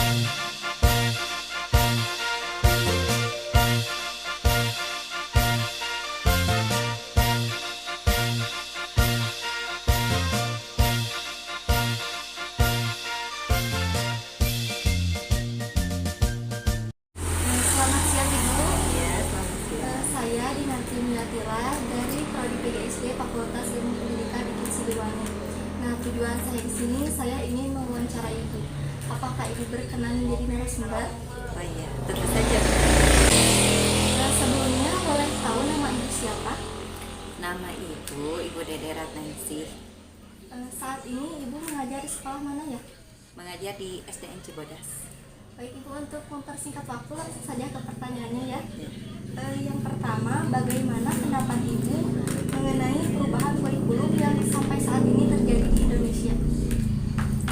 Selamat siang Ibu. Ya, selamat siang. Saya Dinanti Milatira dari Prodi PGSD Fakultas Ilmu Pendidikan IKIP Siliwangi. Nah, tujuan saya di sini saya ingin mewawancarai Ibu. Apakah Ibu berkenan menjadi narasumber? Oh iya, tentu saja. Sebelumnya boleh tahu nama Ibu siapa? Nama Ibu Dede Ratnaningsih, Saat ini Ibu mengajar di sekolah mana ya? mengajar di SDN Cibodas. Baik Ibu, untuk mempersingkat waktu langsung saja ke pertanyaannya ya. Ya. Yang pertama, bagaimana pendapat Ibu mengenai perubahan kurikulum yang sampai saat ini terjadi di Indonesia?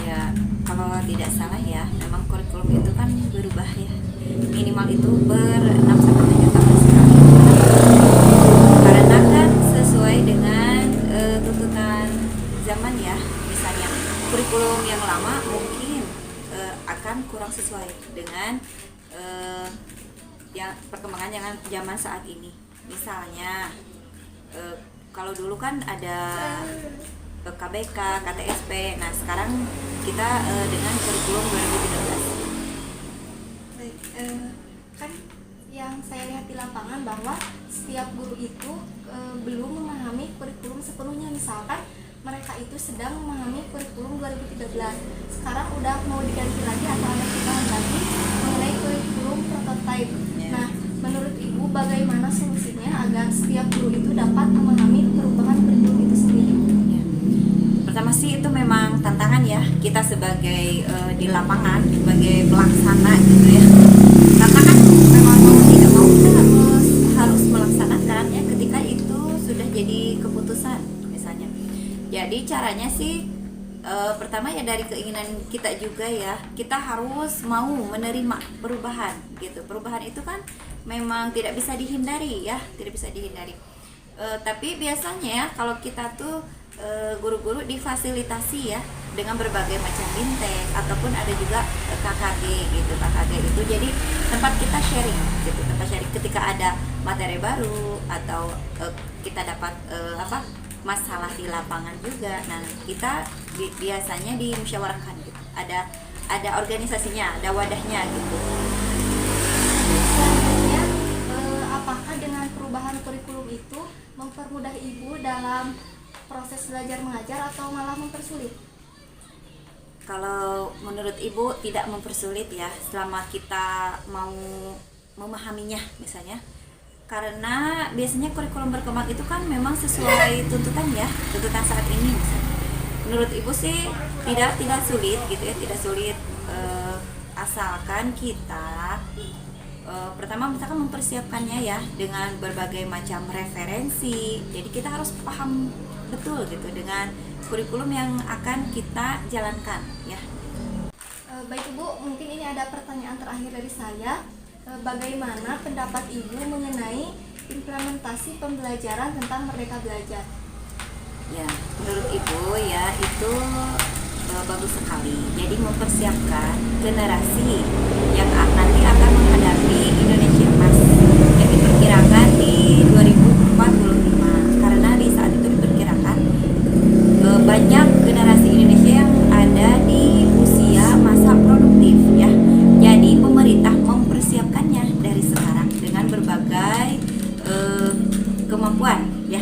Ya, kalau tidak salah ya, memang kurikulum itu kan berubah ya. Minimal itu ber 6-7 tahun sekali. Karena kan sesuai dengan tuntutan zaman ya. Misalnya kurikulum yang lama mungkin akan kurang sesuai dengan yang perkembangan yang zaman saat ini. Misalnya kalau dulu kan ada KBK, KTSP. Nah, sekarang kita dengan kurikulum 2013. Baik, kan yang saya lihat di lapangan bahwa setiap guru itu belum memahami kurikulum sepenuhnya. Misalkan mereka itu sedang memahami kurikulum 2013, sekarang udah mau diganti lagi atau ada perubahan lagi mengenai kurikulum prototype. Nah, menurut Ibu bagaimana solusinya agar setiap guru itu dapat memahami perubahan kurikulum itu sendiri? Ya. Pertama sih itu memang tantangan ya, kita sebagai di lapangan sebagai pelaksana gitu ya. Karena kan memang mau tidak mau kita harus melaksanakan ya ketika itu sudah jadi keputusan misalnya. Jadi caranya sih pertama ya dari keinginan kita juga ya, kita harus mau menerima perubahan gitu. Perubahan itu kan memang tidak bisa dihindari ya, tidak bisa dihindari. Tapi biasanya ya kalau kita tuh guru-guru difasilitasi ya dengan berbagai macam bintang ataupun ada juga KKG gitu. KKG itu jadi tempat kita sharing gitu, tempat sharing ketika ada materi baru atau kita dapat masalah di lapangan juga. Nah, kita biasanya dimusyawarahkan gitu. Ada organisasinya, ada wadahnya gitu. Selanjutnya, apakah dengan perubahan kurikulum itu mempermudah Ibu dalam proses belajar mengajar atau malah mempersulit? Kalau menurut Ibu tidak mempersulit ya, selama kita mau memahaminya misalnya. Karena biasanya kurikulum berkembang itu kan memang sesuai tuntutan ya, tuntutan saat ini misalnya. Menurut Ibu sih tidak sulit gitu ya, tidak sulit asalkan kita pertama misalkan mempersiapkannya ya dengan berbagai macam referensi. Jadi kita harus paham betul gitu dengan kurikulum yang akan kita jalankan ya. Baik Ibu, mungkin ini ada pertanyaan terakhir dari saya. Bagaimana pendapat Ibu mengenai implementasi pembelajaran tentang Merdeka Belajar? Ya, menurut Ibu ya itu bagus sekali. Jadi mempersiapkan generasi yang nanti akan menghadapi Indonesia Emas yang diperkirakan di 2045. Karena di saat itu diperkirakan banyak generasi Indonesia yang ada di usia masa produktif ya. Jadi pemerintah mempersiapkannya dari sekarang dengan berbagai kemampuan ya,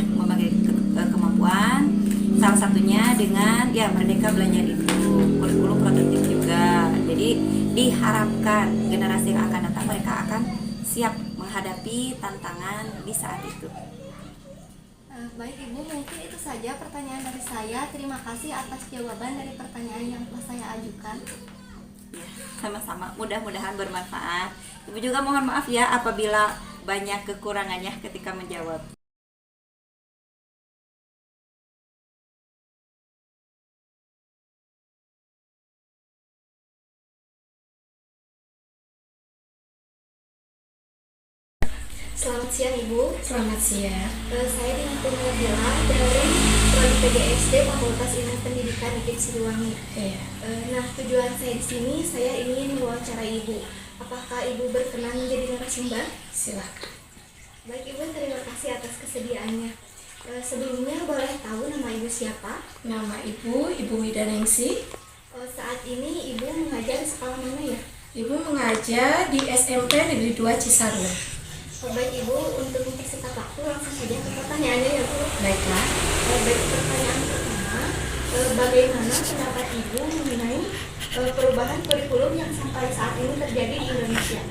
kemampuan. Salah satunya dengan ya Merdeka Belajar itu kurikulum prototipe juga. Jadi diharapkan generasi yang akan datang mereka akan siap menghadapi tantangan di saat itu. Baik Ibu, mungkin itu saja pertanyaan dari saya. Terima kasih atas jawaban dari pertanyaan yang telah saya ajukan. Ya, sama-sama. Mudah-mudahan bermanfaat. Ibu juga mohon maaf ya apabila banyak kekurangannya ketika menjawab. Selamat siang Ibu. Selamat siang. Saya Dinanti Milatira dari di PGSD Fakultas Ilmu Pendidikan IKIP Siliwangi. Iya. Nah, tujuan saya di sini saya ingin mewawancarai Ibu. Apakah Ibu berkenan menjadi narasumber? Silakan. Baik Ibu, terima kasih atas kesediaannya. Sebelumnya boleh tahu nama Ibu siapa? Nama Ibu Widaningsih. Saat ini Ibu mengajar di sekolah mana ya? Ibu mengajar di SMP Negeri 2 Cisarua. Baik Ibu, untuk mempersingkat waktu langsung saja ke pertanyaannya ya Bu. Baiklah. Baik, pertanyaan pertama, bagaimana pendapat Ibu mengenai perubahan kurikulum yang sampai saat ini terjadi di Indonesia?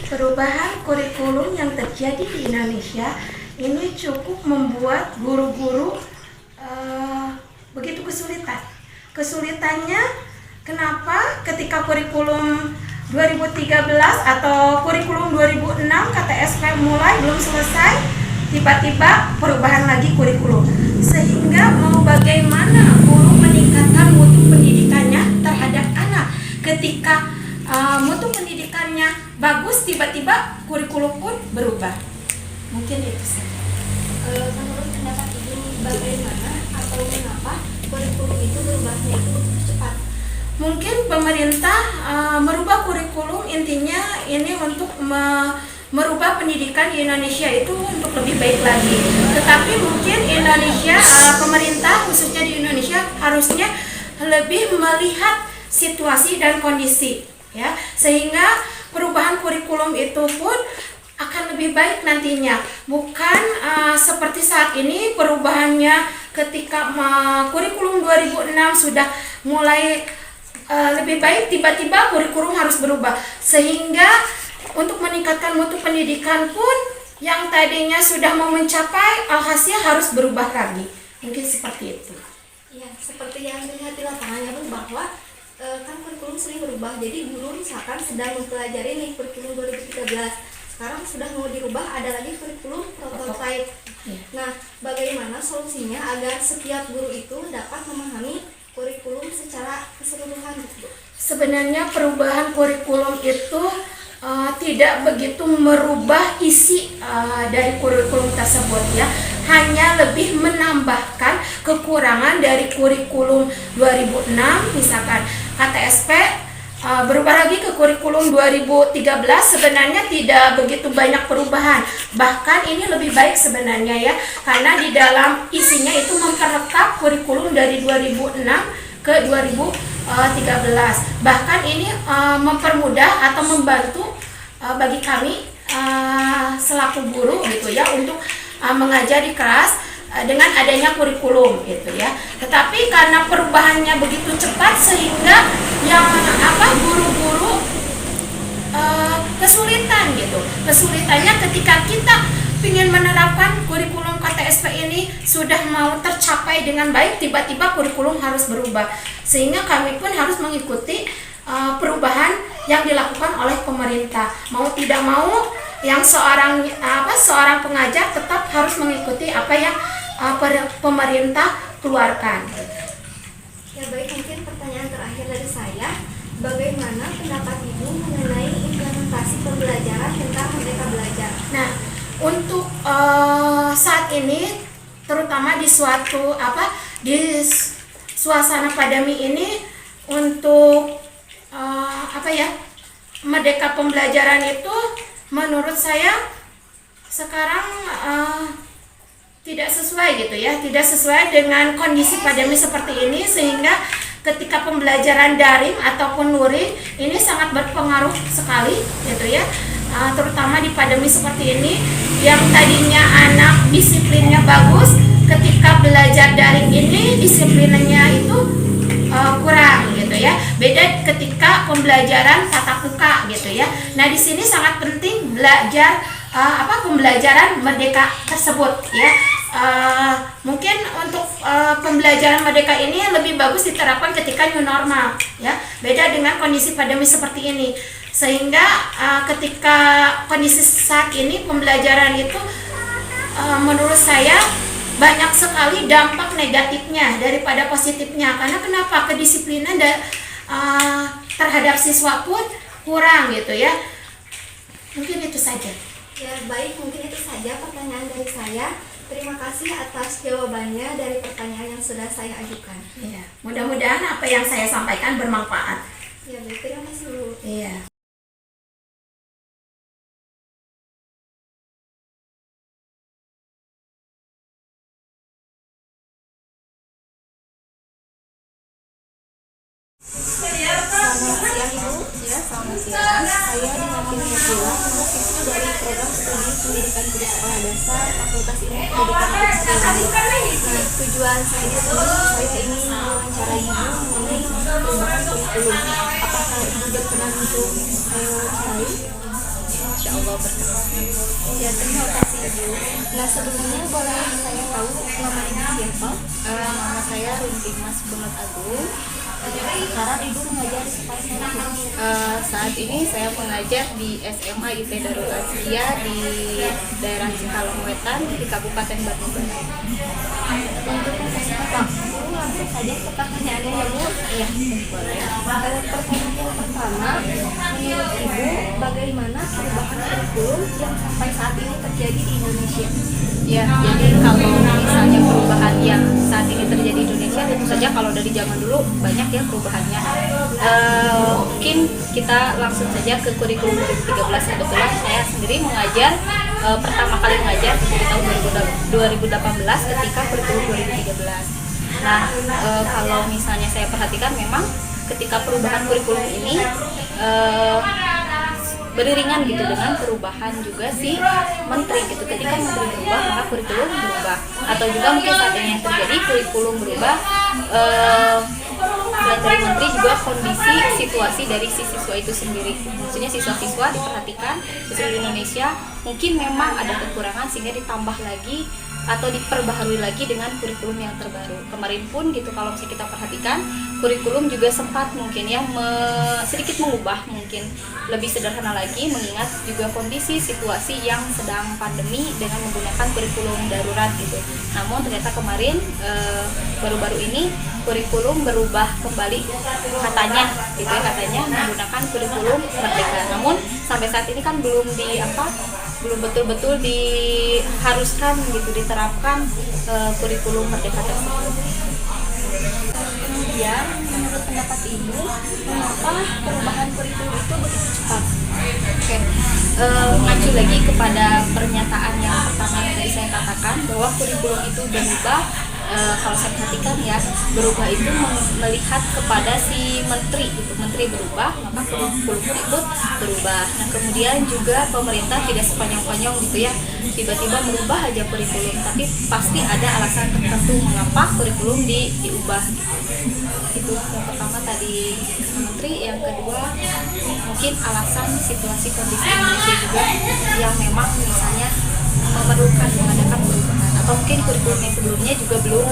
Perubahan kurikulum yang terjadi di Indonesia ini cukup membuat guru-guru begitu kesulitan. Kesulitannya kenapa ketika kurikulum 2013 atau kurikulum 2006 KTSP mulai belum selesai, tiba-tiba perubahan lagi kurikulum. Sehingga mau bagaimana guru meningkatkan mutu pendidikannya terhadap anak. Ketika mutu pendidikannya bagus, tiba-tiba kurikulum pun berubah. Mungkin itu saja. Menurut pendapat Ibu, bagaimana atau mengapa kurikulum itu berubahnya itu begitu cepat? Mungkin pemerintah merubah kurikulum, intinya ini untuk merubah pendidikan di Indonesia itu untuk lebih baik lagi. Tetapi mungkin Indonesia, pemerintah khususnya di Indonesia harusnya lebih melihat situasi dan kondisi, ya, sehingga perubahan kurikulum itu pun akan lebih baik nantinya. Bukan seperti saat ini perubahannya ketika kurikulum 2006 sudah mulai lebih baik, tiba-tiba kurikulum harus berubah, sehingga untuk meningkatkan mutu pendidikan pun yang tadinya sudah mau mencapai alhasil harus berubah lagi. Mungkin seperti itu. Ya, seperti yang dilihat di lapangannya Bu, bahwa kan kurikulum sering berubah. Jadi guru misalkan sedang mempelajari nih kurikulum 2013, sekarang sudah mau dirubah, ada lagi kurikulum prototype. Nah, bagaimana solusinya agar setiap guru itu dapat memahami kurikulum secara keseluruhan gitu? Sebenarnya perubahan kurikulum itu tidak begitu merubah isi dari kurikulum tersebut, ya, hanya lebih menambahkan kekurangan dari kurikulum 2006, misalkan KTSP berubah lagi ke kurikulum 2013. Sebenarnya tidak begitu banyak perubahan, bahkan ini lebih baik sebenarnya, ya, karena di dalam isinya itu memperlengkap kurikulum dari 2006 ke 2013. Bahkan ini mempermudah atau membantu bagi kami selaku guru gitu, ya, untuk mengajar di kelas dengan adanya kurikulum gitu, ya. Tetapi karena perubahannya begitu cepat sehingga yang guru-guru kesulitan gitu. Kesulitannya ketika kita ingin menerapkan kurikulum KTSP ini sudah mau tercapai dengan baik, tiba-tiba kurikulum harus berubah, sehingga kami pun harus mengikuti perubahan yang dilakukan oleh pemerintah. Mau tidak mau, yang seorang pengajar tetap harus mengikuti apa yang pemerintah keluarkan. Ya baik, mungkin pertanyaan terakhir dari saya, bagaimana pendapat Ibu mengenai implementasi pembelajaran tentang Merdeka Belajar? Nah, untuk saat ini, terutama di suasana pandemi ini, untuk Merdeka Pembelajaran itu menurut saya sekarang tidak sesuai gitu, ya, tidak sesuai dengan kondisi pandemi seperti ini, sehingga ketika pembelajaran daring ataupun luring ini sangat berpengaruh sekali gitu, ya, terutama di pandemi seperti ini yang tadinya anak disiplinnya bagus, ketika belajar daring ini disiplinnya itu kurang gitu, ya. Beda ketika pembelajaran tatap muka gitu, ya. Nah, di sini sangat penting belajar pembelajaran merdeka tersebut, ya. Mungkin untuk pembelajaran merdeka ini lebih bagus diterapkan ketika new normal, ya. Beda dengan kondisi pandemi seperti ini, sehingga ketika kondisi saat ini pembelajaran itu menurut saya banyak sekali dampak negatifnya daripada positifnya. Karena kenapa? Kedisiplinan terhadap siswa pun kurang gitu, ya. Mungkin itu saja. Ya baik, mungkin itu saja pertanyaan dari saya. Terima kasih atas jawabannya dari pertanyaan yang sudah saya ajukan. Iya. Mudah-mudahan apa yang saya sampaikan bermanfaat. Ya, baik. Terima kasih, Bu. Iya. Selamat siang, Ibu. Ya, selamat siang. Saya dengan tim Nabila, mahasiswa dari program studi pendidikan guru sekolah dasar Fakultas Ilmu Pendidikan Kedokteran. Nah, tujuan saya di sini, saya ingin mewawancarai Ibu mengenai perubahan kurikulum. Apakah Ibu berkenan untuk saya wawancarai? Insya Allah berkenan. Ya, terima kasih, Ibu. Nah, sebelumnya boleh saya tahu nama Ibu siapa? Nama saya Runti Mas Bunut Agung. Sekarang Ibu mengajar di sekolah mana? Saat ini saya mengajar di SMA IP Darul Azkia di daerah Cikalong Wetan di Kabupaten Bandung Barat. Untuk mempersingkat waktu, langsung saja ke pertanyaannya ya, Bu. Iya, boleh. Pertanyaan yang pertama, menurut Ibu bagaimana perubahan kurikulum yang sampai saat ini terjadi di Indonesia? Ya, jadi kalau misalnya perubahan yang saat ini terjadi di Indonesia, tentu saja kalau dari zaman dulu banyak ya perubahannya. Mungkin kita langsung saja ke kurikulum 2013. Kebetulan saya sendiri mengajar, pertama kali mengajar di tahun 2018 ketika kurikulum 2013. Nah, kalau misalnya saya perhatikan memang ketika perubahan kurikulum ini beriringan gitu dengan perubahan juga si menteri gitu. Ketika menteri berubah maka kurikulum berubah, atau juga mungkin saat ini yang terjadi kurikulum berubah, selain dari menteri juga kondisi situasi dari si siswa itu sendiri. Maksudnya siswa-siswa diperhatikan di seluruh Indonesia mungkin memang ada kekurangan sehingga ditambah lagi atau diperbaharui lagi dengan kurikulum yang terbaru. Kemarin pun gitu kalau misalnya kita perhatikan kurikulum juga sempat mungkin ya sedikit mengubah, mungkin lebih sederhana lagi mengingat juga kondisi situasi yang sedang pandemi dengan menggunakan kurikulum darurat gitu. Namun ternyata kemarin baru-baru ini kurikulum berubah kembali katanya gitu ya, katanya menggunakan kurikulum merdeka. Namun sampai saat ini kan belum betul-betul diharuskan gitu, diterapkan kurikulum merdeka tersebut. Kemudian, menurut pendapat Ibu, mengapa perubahan kurikulum itu begitu cepat? Oke, mengacu lagi kepada pernyataan yang pertama yang tadi saya katakan bahwa kurikulum itu berubah. Kalau saya perhatikan ya, berubah itu melihat kepada si menteri gitu. Menteri berubah maka kurikulum ikut berubah. Nah kemudian juga pemerintah tidak sepanjang-panjang gitu ya tiba-tiba merubah aja kurikulum, tapi pasti ada alasan tertentu mengapa kurikulum diubah. Itu yang pertama tadi menteri, yang kedua mungkin alasan situasi kondisi Indonesia juga yang memang misalnya memerlukan mengadakan perubahan, atau mungkin kurikulum yang sebelumnya juga belum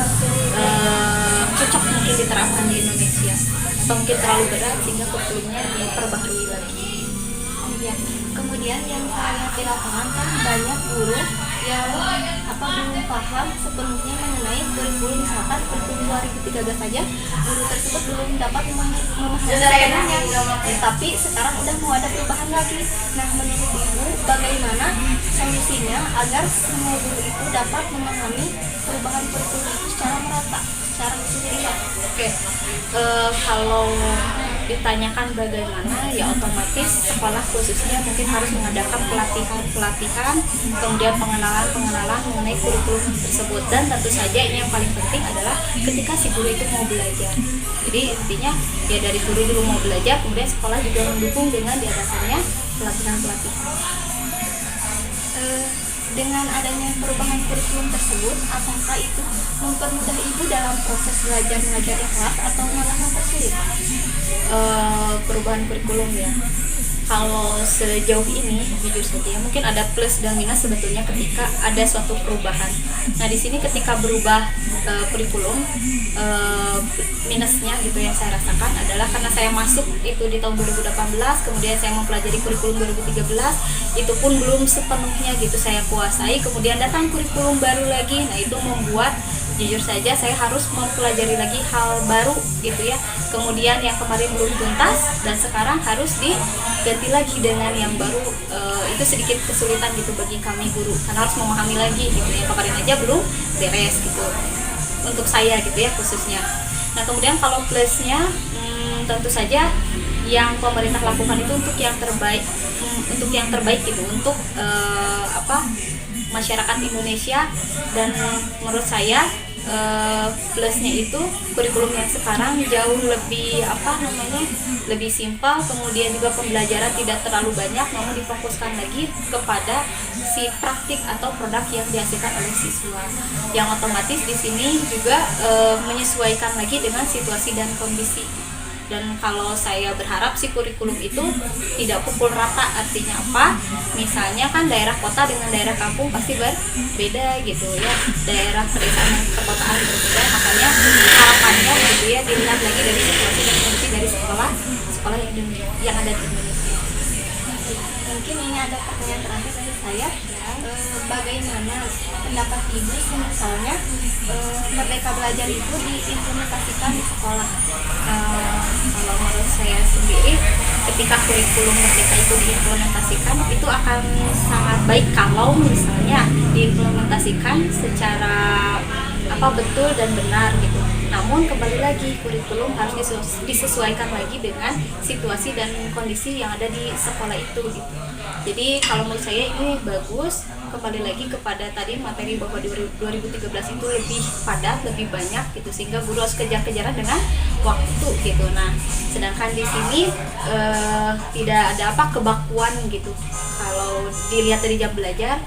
cocok mungkin diterapkan di Indonesia, atau mungkin terlalu berat sehingga kurikulumnya diperbaharui lagi. Ya. Kemudian yang saya lihat di lapangan kan banyak guru yang belum paham sepenuhnya mengenai kurikulum, misalkan kurikulum 2013 saja guru tersebut belum dapat memahami sepenuhnya, tapi sekarang udah mau ada perubahan lagi. Nah menurut Ibu bagaimana solusinya agar semua guru itu dapat memahami perubahan kurikulum itu secara merata, secara keseluruhan? Oke, kalau ditanyakan bagaimana, ya otomatis sekolah khususnya mungkin harus mengadakan pelatihan, kemudian pengenalan mengenai kurikulum tersebut. Dan tentu saja ini yang paling penting adalah ketika si guru itu mau belajar. Jadi intinya ya dari guru dulu mau belajar, kemudian sekolah juga mendukung dengan diadakannya pelatihan. Dengan adanya perubahan kurikulum tersebut, apakah itu mempermudah Ibu dalam proses belajar mengajar di kelas atau malah mempersulit? Perubahan kurikulum ya, kalau sejauh ini jujur saja ya, mungkin ada plus dan minus sebetulnya ketika ada suatu perubahan. Nah di sini ketika berubah kurikulum, minusnya gitu yang saya rasakan adalah karena saya masuk itu di tahun 2018, kemudian saya mempelajari kurikulum 2013, itu pun belum sepenuhnya gitu saya kuasai, kemudian datang kurikulum baru lagi. Nah itu membuat jujur saja saya harus mempelajari lagi hal baru gitu ya. Kemudian yang kemarin belum tuntas dan sekarang harus diganti lagi dengan yang baru. Itu sedikit kesulitan gitu bagi kami guru karena harus memahami lagi gitu ya. Kemarin aja belum beres gitu untuk saya gitu ya khususnya. Nah kemudian kalau plusnya tentu saja yang pemerintah lakukan itu untuk yang terbaik gitu untuk masyarakat Indonesia. Dan menurut saya plusnya itu kurikulum yang sekarang jauh lebih lebih simpel, kemudian juga pembelajaran tidak terlalu banyak, namun difokuskan lagi kepada si praktik atau produk yang dihasilkan oleh siswa, yang otomatis di sini juga menyesuaikan lagi dengan situasi dan kondisi. Dan kalau saya berharap si kurikulum itu tidak pukul rata, artinya apa? Misalnya kan daerah kota dengan daerah kampung pasti berbeda gitu ya, daerah pedesaan dan perkotaan berbeda, makanya harapannya gitu ya dilihat lagi dari situasi dan kondisi dari sekolah yang ada di Indonesia. Mungkin ini ada pertanyaan terakhir dari saya. Bagaimana pendapat Ibu misalnya Merdeka Belajar itu diimplementasikan di sekolah? Kalau menurut saya sendiri, ketika kurikulum Merdeka itu diimplementasikan, itu akan sangat baik kalau misalnya diimplementasikan secara betul dan benar gitu. Namun kembali lagi kurikulum harus disesuaikan lagi dengan situasi dan kondisi yang ada di sekolah itu gitu. Jadi kalau menurut saya ini bagus, kembali lagi kepada tadi materi bahwa 2013 itu lebih padat, lebih banyak gitu, sehingga guru harus kejar-kejaran dengan waktu gitu. Nah, sedangkan di sini tidak ada kebakuan gitu. Kalau dilihat dari jam belajar,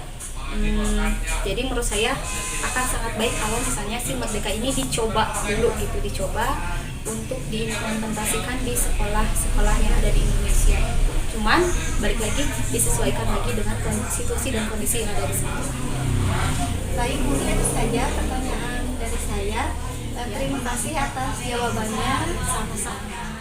jadi menurut saya akan sangat baik kalau misalnya si Merdeka ini dicoba dulu gitu, dicoba untuk diimplementasikan di sekolah-sekolah yang ada di Indonesia. Cuman balik lagi disesuaikan lagi dengan situasi dan kondisi yang ada di sana. Baik, mungkin itu saja pertanyaan dari saya. Terima kasih atas jawabannya. Sama-sama.